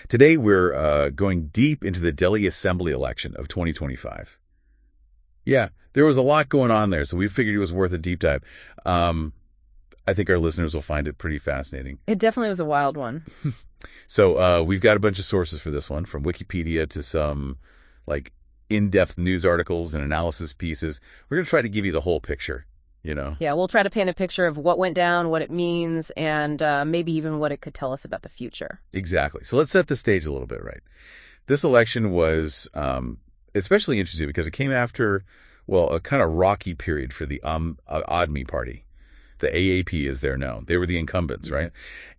Today, we're going deep into the Delhi Assembly election of 2025. Yeah, there was a lot going on there, so we figured it was worth a deep dive. I think our listeners will find it pretty fascinating. It definitely was a wild one. So we've got a bunch of sources for this one, from Wikipedia to some like in-depth news articles and analysis pieces. We're going to try to give you the whole picture, you know? Yeah, we'll try to paint a picture of what went down, what it means, and maybe even what it could tell us about the future. Exactly. So let's set the stage a little bit, right? This election was especially interesting because it came after, well, a kind of rocky period for the Admi Party. The AAP, as they're known. They were the incumbents, right?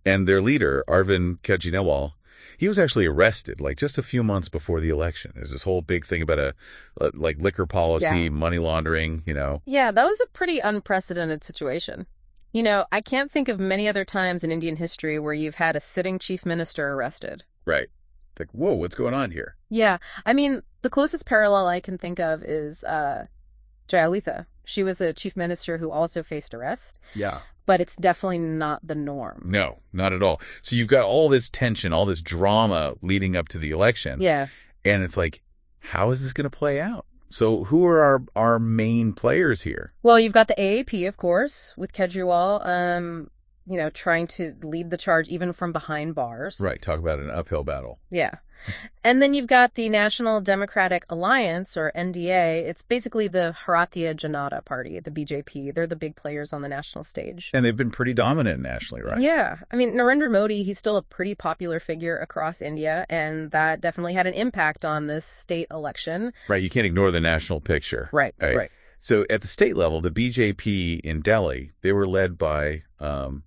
And their leader, Arvind Kejriwal, he was actually arrested like just a few months before the election. There's this whole big thing about like liquor policy, money laundering, you know. Yeah, that was a pretty unprecedented situation. You know, I can't think of many other times in Indian history where you've had a sitting chief minister arrested. Right. It's like, whoa, what's going on here? Yeah, I mean, the closest parallel I can think of is Jayalalitha. She was a chief minister who also faced arrest. Yeah. But it's definitely not the norm. No, not at all. So you've got all this tension, all this drama leading up to the election. Yeah. And it's like, how is this going to play out? So who are our main players here? Well, you've got the AAP, of course, with Kejriwal, trying to lead the charge even from behind bars. Right. Talk about an uphill battle. Yeah. And then you've got the National Democratic Alliance, or NDA. It's basically the Bharatiya Janata Party, the BJP. They're the big players on the national stage. And they've been pretty dominant nationally, right? Yeah. I mean, Narendra Modi, he's still a pretty popular figure across India, and that definitely had an impact on this state election. Right. You can't ignore the national picture. Right. So at the state level, the BJP in Delhi, they were led by Arendra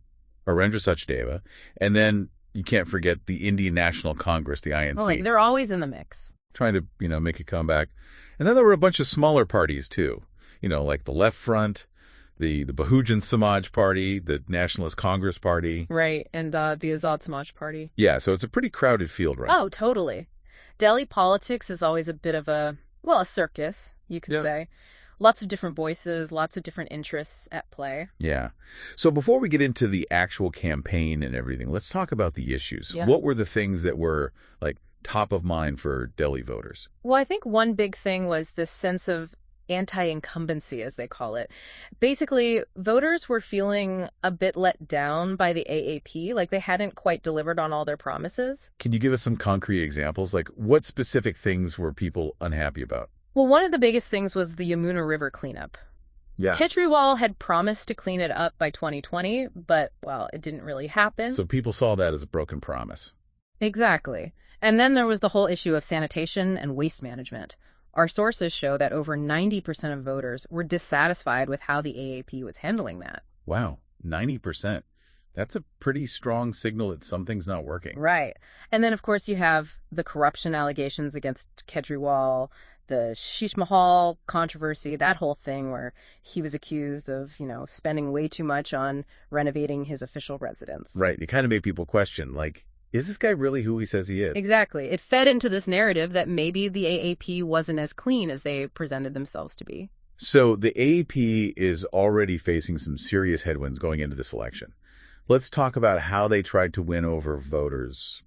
Sachdeva, and then you can't forget the Indian National Congress, the INC. Oh, they're always in the mix. Trying to, make a comeback. And then there were a bunch of smaller parties, too. Like the Left Front, the Bahujan Samaj Party, the Nationalist Congress Party. Right, and the Azad Samaj Party. Yeah, so it's a pretty crowded field, right? Oh, totally. Delhi politics is always a bit of a circus, you could say. Lots of different voices, lots of different interests at play. Yeah. So before we get into the actual campaign and everything, let's talk about the issues. Yeah. What were the things that were like top of mind for Delhi voters? Well, I think one big thing was this sense of anti-incumbency, as they call it. Basically, voters were feeling a bit let down by the AAP, like they hadn't quite delivered on all their promises. Can you give us some concrete examples? Like what specific things were people unhappy about? Well, one of the biggest things was the Yamuna River cleanup. Yeah. Kejriwal had promised to clean it up by 2020, but, well, it didn't really happen. So people saw that as a broken promise. Exactly. And then there was the whole issue of sanitation and waste management. Our sources show that over 90% of voters were dissatisfied with how the AAP was handling that. Wow, 90%. That's a pretty strong signal that something's not working. Right. And then, of course, you have the corruption allegations against Kejriwal, the Sheesh Mahal controversy, that whole thing where he was accused of, spending way too much on renovating his official residence. Right. It kind of made people question, like, is this guy really who he says he is? Exactly. It fed into this narrative that maybe the AAP wasn't as clean as they presented themselves to be. So the AAP is already facing some serious headwinds going into this election. Let's talk about how they tried to win over voters,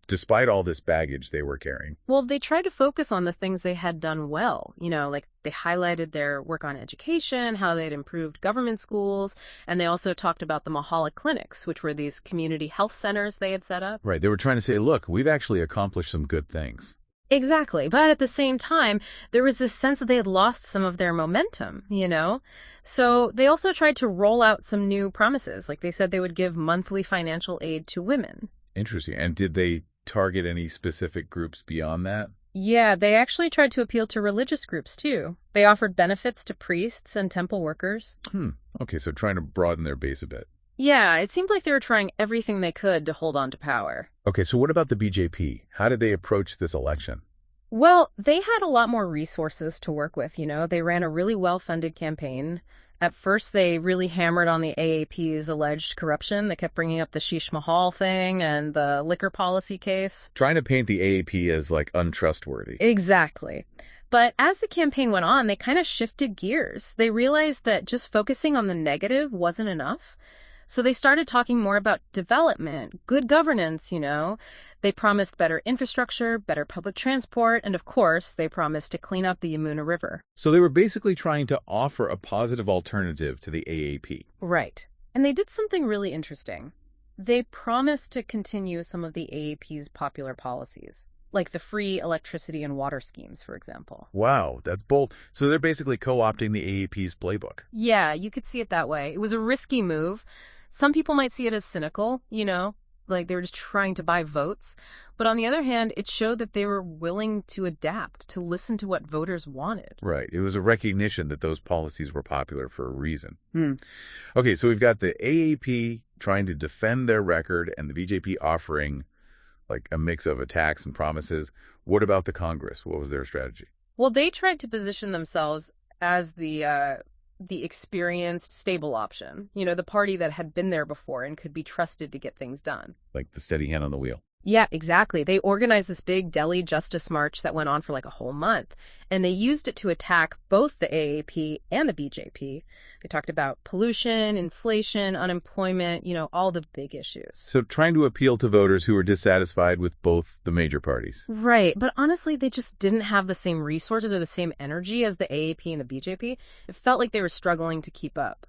despite all this baggage they were carrying. Well, they tried to focus on the things they had done well. Like they highlighted their work on education, how they'd improved government schools, and they also talked about the Mohalla clinics, which were these community health centers they had set up. Right. They were trying to say, look, we've actually accomplished some good things. Exactly. But at the same time, there was this sense that they had lost some of their momentum, So they also tried to roll out some new promises. Like they said they would give monthly financial aid to women. Interesting. And did they target any specific groups beyond that? Yeah, they actually tried to appeal to religious groups, too. They offered benefits to priests and temple workers. Okay, so trying to broaden their base a bit. Yeah, it seemed like they were trying everything they could to hold on to power. Okay, so what about the BJP? How did they approach this election? Well, they had a lot more resources to work with, They ran a really well-funded campaign. At first, they really hammered on the AAP's alleged corruption. They kept bringing up the Sheesh Mahal thing and the liquor policy case. Trying to paint the AAP as, untrustworthy. Exactly. But as the campaign went on, they kind of shifted gears. They realized that just focusing on the negative wasn't enough. So they started talking more about development, good governance, you know. They promised better infrastructure, better public transport, and of course, they promised to clean up the Yamuna River. So they were basically trying to offer a positive alternative to the AAP. Right. And they did something really interesting. They promised to continue some of the AAP's popular policies, like the free electricity and water schemes, for example. Wow, that's bold. So they're basically co-opting the AAP's playbook. Yeah, you could see it that way. It was a risky move. Some people might see it as cynical, you know, like they were just trying to buy votes. But on the other hand, it showed that they were willing to adapt, to listen to what voters wanted. Right. It was a recognition that those policies were popular for a reason. Okay, so we've got the AAP trying to defend their record and the BJP offering like a mix of attacks and promises. What about the Congress? What was their strategy? Well, they tried to position themselves as the experienced, stable option. You know, the party that had been there before and could be trusted to get things done. Like the steady hand on the wheel. Yeah, exactly. They organized this big Delhi Justice March that went on for like a whole month, and they used it to attack both the AAP and the BJP. They talked about pollution, inflation, unemployment, you know, all the big issues. So trying to appeal to voters who were dissatisfied with both the major parties. Right. But honestly, they just didn't have the same resources or the same energy as the AAP and the BJP. It felt like they were struggling to keep up.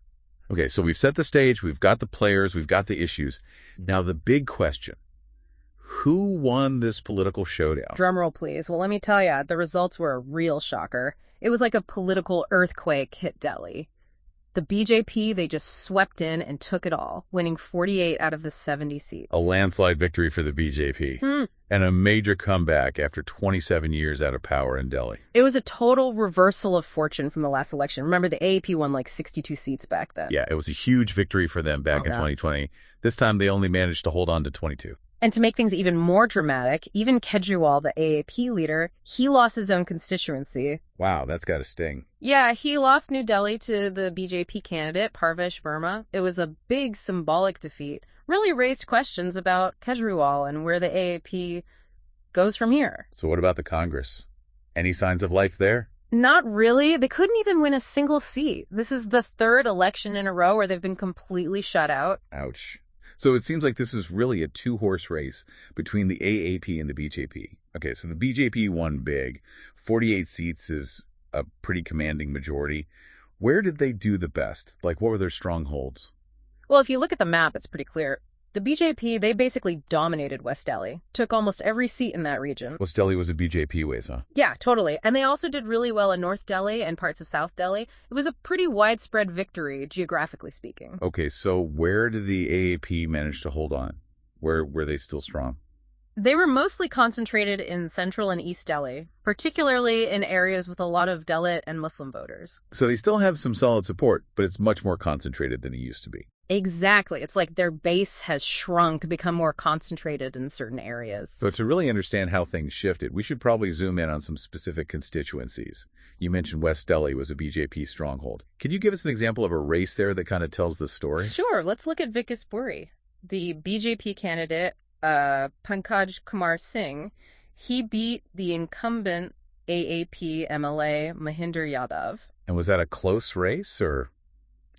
Okay, so we've set the stage, we've got the players, we've got the issues. Now the big question. Who won this political showdown? Drumroll, please. Well, let me tell you, the results were a real shocker. It was like a political earthquake hit Delhi. The BJP, they just swept in and took it all, winning 48 out of the 70 seats. A landslide victory for the BJP. And a major comeback after 27 years out of power in Delhi. It was a total reversal of fortune from the last election. Remember, the AAP won like 62 seats back then. Yeah, it was a huge victory for them back in 2020. This time they only managed to hold on to 22. And to make things even more dramatic, even Kejriwal, the AAP leader, he lost his own constituency. Wow, that's got to sting. Yeah, he lost New Delhi to the BJP candidate, Parvesh Verma. It was a big symbolic defeat. Really raised questions about Kejriwal and where the AAP goes from here. So what about the Congress? Any signs of life there? Not really. They couldn't even win a single seat. This is the third election in a row where they've been completely shut out. Ouch. So it seems like this is really a two-horse race between the AAP and the BJP. Okay, so the BJP won big. 48 seats is a pretty commanding majority. Where did they do the best? Like, what were their strongholds? Well, if you look at the map, it's pretty clear. The BJP, they basically dominated West Delhi, took almost every seat in that region. West Delhi was a BJP ways, huh? Yeah, totally. And they also did really well in North Delhi and parts of South Delhi. It was a pretty widespread victory, geographically speaking. Okay, so where did the AAP manage to hold on? Where were they still strong? They were mostly concentrated in Central and East Delhi, particularly in areas with a lot of Dalit and Muslim voters. So they still have some solid support, but it's much more concentrated than it used to be. Exactly. It's like their base has shrunk, become more concentrated in certain areas. So to really understand how things shifted, we should probably zoom in on some specific constituencies. You mentioned West Delhi was a BJP stronghold. Could you give us an example of a race there that kind of tells the story? Sure. Let's look at Vikas Puri. The BJP candidate, Pankaj Kumar Singh, he beat the incumbent AAP MLA Mahinder Yadav. And was that a close race, or?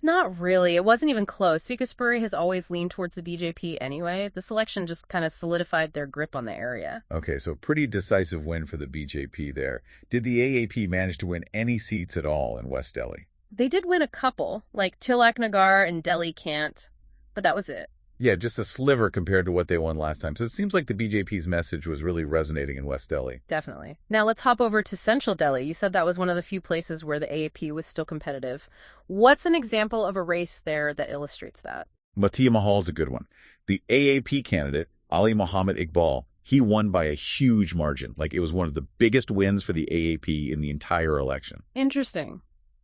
Not really. It wasn't even close. Vikas Puri has always leaned towards the BJP anyway. This election just kind of solidified their grip on the area. Okay, so pretty decisive win for the BJP there. Did the AAP manage to win any seats at all in West Delhi? They did win a couple, like Tilak Nagar and Delhi Cant, but that was it. Yeah, just a sliver compared to what they won last time. So it seems like the BJP's message was really resonating in West Delhi. Definitely. Now let's hop over to Central Delhi. You said that was one of the few places where the AAP was still competitive. What's an example of a race there that illustrates that? Matiya Mahal is a good one. The AAP candidate, Ali Muhammad Iqbal, he won by a huge margin. Like, it was one of the biggest wins for the AAP in the entire election. Interesting.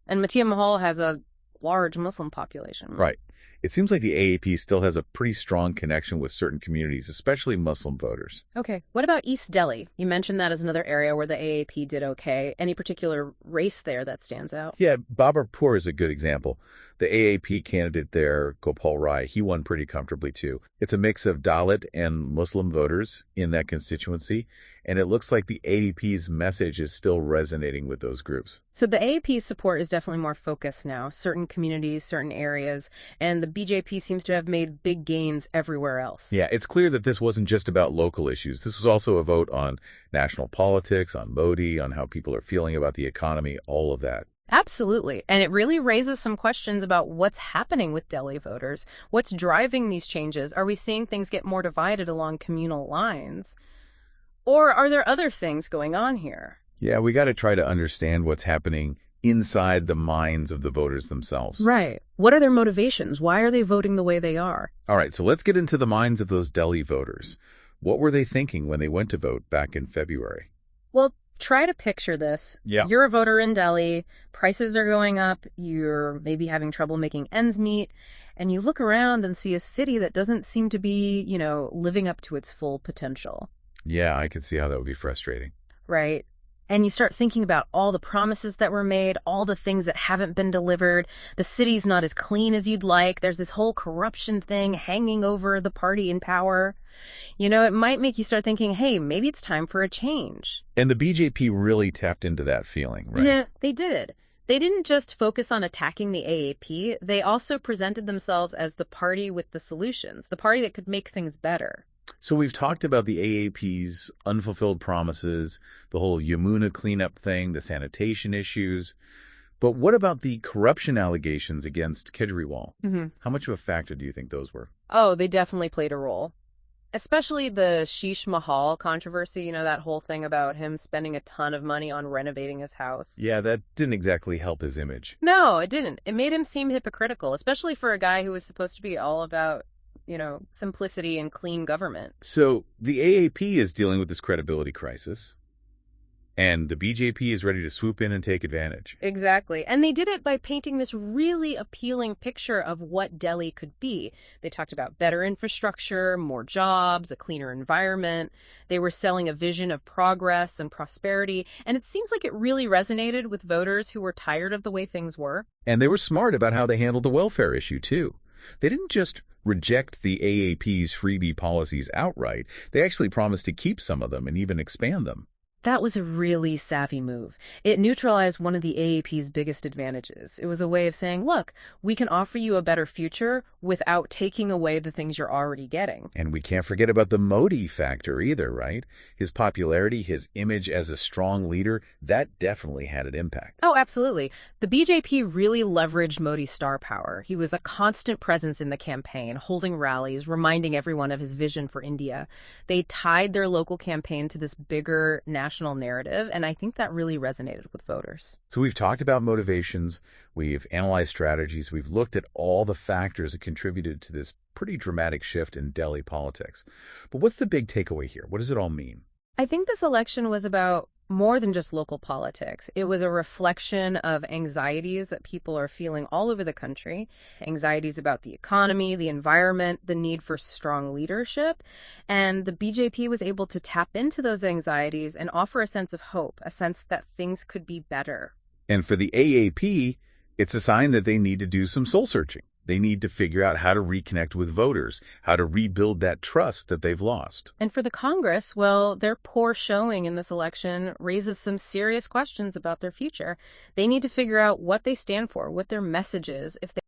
And Matiya Mahal has a large Muslim population. Right. It seems like the AAP still has a pretty strong connection with certain communities, especially Muslim voters. Okay. What about East Delhi? You mentioned that as another area where the AAP did okay. Any particular race there that stands out? Yeah, Babarpur is a good example. The AAP candidate there, Gopal Rai, he won pretty comfortably too. It's a mix of Dalit and Muslim voters in that constituency, and it looks like the AAP's message is still resonating with those groups. So the AAP's support is definitely more focused now, certain communities, certain areas, and the BJP seems to have made big gains everywhere else. Yeah, it's clear that this wasn't just about local issues. This was also a vote on national politics, on Modi, on how people are feeling about the economy, all of that. Absolutely. And it really raises some questions about what's happening with Delhi voters. What's driving these changes? Are we seeing things get more divided along communal lines? Or are there other things going on here? Yeah, we got to try to understand what's happening inside the minds of the voters themselves. Right. What are their motivations? Why are they voting the way they are? All right, so let's get into the minds of those Delhi voters. What were they thinking when they went to vote back in February? Well, try to picture this. Yeah. You're a voter in Delhi, prices are going up, you're maybe having trouble making ends meet, and you look around and see a city that doesn't seem to be, living up to its full potential. Yeah, I could see how that would be frustrating. Right. And you start thinking about all the promises that were made, all the things that haven't been delivered. The city's not as clean as you'd like. There's this whole corruption thing hanging over the party in power. It might make you start thinking, hey, maybe it's time for a change. And the BJP really tapped into that feeling, right? Yeah, they did. They didn't just focus on attacking the AAP. They also presented themselves as the party with the solutions, the party that could make things better. So we've talked about the AAP's unfulfilled promises, the whole Yamuna cleanup thing, the sanitation issues. But what about the corruption allegations against Kejriwal? How much of a factor do you think those were? Oh, they definitely played a role. Especially the Sheesh Mahal controversy, that whole thing about him spending a ton of money on renovating his house. Yeah, that didn't exactly help his image. No, it didn't. It made him seem hypocritical, especially for a guy who was supposed to be all about simplicity and clean government. So the AAP is dealing with this credibility crisis, and the BJP is ready to swoop in and take advantage. Exactly. And they did it by painting this really appealing picture of what Delhi could be. They talked about better infrastructure, more jobs, a cleaner environment. They were selling a vision of progress and prosperity, and it seems like it really resonated with voters who were tired of the way things were. And they were smart about how they handled the welfare issue, too. They didn't just reject the AAP's freebie policies outright. They actually promised to keep some of them and even expand them. That was a really savvy move. It neutralized one of the AAP's biggest advantages. It was a way of saying, look, we can offer you a better future without taking away the things you're already getting. And we can't forget about the Modi factor either, right? His popularity, his image as a strong leader, that definitely had an impact. Oh, absolutely. The BJP really leveraged Modi's star power. He was a constant presence in the campaign, holding rallies, reminding everyone of his vision for India. They tied their local campaign to this bigger national narrative, and I think that really resonated with voters. So we've talked about motivations, we've analyzed strategies, we've looked at all the factors that contributed to this pretty dramatic shift in Delhi politics. But what's the big takeaway here? What does it all mean? I think this election was about more than just local politics. It was a reflection of anxieties that people are feeling all over the country, anxieties about the economy, the environment, the need for strong leadership. And the BJP was able to tap into those anxieties and offer a sense of hope, a sense that things could be better. And for the AAP, it's a sign that they need to do some soul searching. They need to figure out how to reconnect with voters, how to rebuild that trust that they've lost. And for the Congress, well, their poor showing in this election raises some serious questions about their future. They need to figure out what they stand for, what their message is, if they